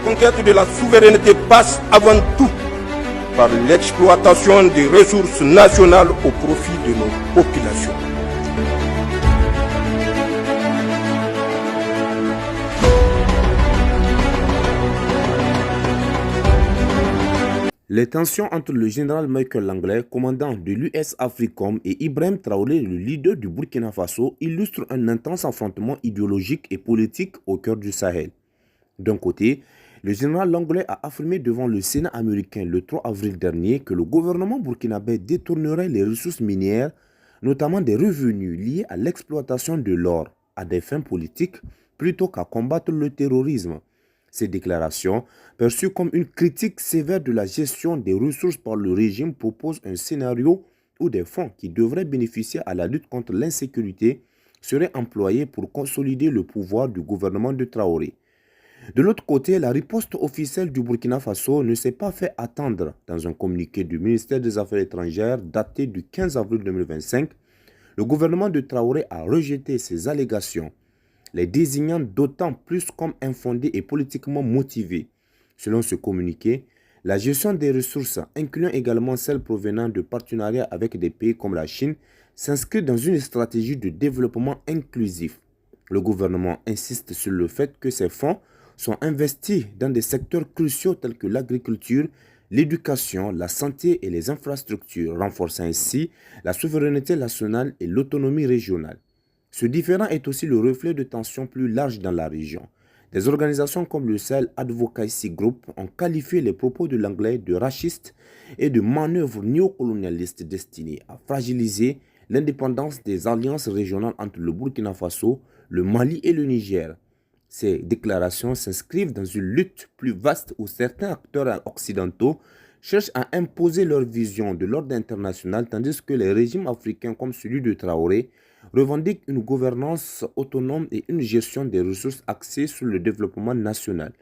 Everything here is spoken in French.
conquête de la souveraineté passe avant tout par l'exploitation des ressources nationales au profit de nos populations. Les tensions entre le général Michael Langlais, commandant de l'US AFRICOM, et Ibrahim Traoré, le leader du Burkina Faso, illustrent un intense affrontement idéologique et politique au cœur du Sahel. D'un côté, le général Langlais a affirmé devant le Sénat américain le 3 avril dernier que le gouvernement burkinabé détournerait les ressources minières, notamment des revenus liés à l'exploitation de l'or, à des fins politiques plutôt qu'à combattre le terrorisme. Ces déclarations, perçues comme une critique sévère de la gestion des ressources par le régime, proposent un scénario où des fonds qui devraient bénéficier à la lutte contre l'insécurité seraient employés pour consolider le pouvoir du gouvernement de Traoré. De l'autre côté, la riposte officielle du Burkina Faso ne s'est pas fait attendre. Dans un communiqué du ministère des Affaires étrangères daté du 15 avril 2025, le gouvernement de Traoré a rejeté ces allégations, les désignant d'autant plus comme infondées et politiquement motivées. Selon ce communiqué, la gestion des ressources, incluant également celles provenant de partenariats avec des pays comme la Chine, s'inscrit dans une stratégie de développement inclusif. Le gouvernement insiste sur le fait que ces fonds sont investis dans des secteurs cruciaux tels que l'agriculture, l'éducation, la santé et les infrastructures, renforçant ainsi la souveraineté nationale et l'autonomie régionale. Ce différend est aussi le reflet de tensions plus larges dans la région. Des organisations comme le Sahel Advocacy Group ont qualifié les propos de Langlais de racistes et de manœuvres néocolonialistes destinées à fragiliser l'indépendance des alliances régionales entre le Burkina Faso, le Mali et le Niger. Ces déclarations s'inscrivent dans une lutte plus vaste où certains acteurs occidentaux cherchent à imposer leur vision de l'ordre international, tandis que les régimes africains comme celui de Traoré revendiquent une gouvernance autonome et une gestion des ressources axée sur le développement national.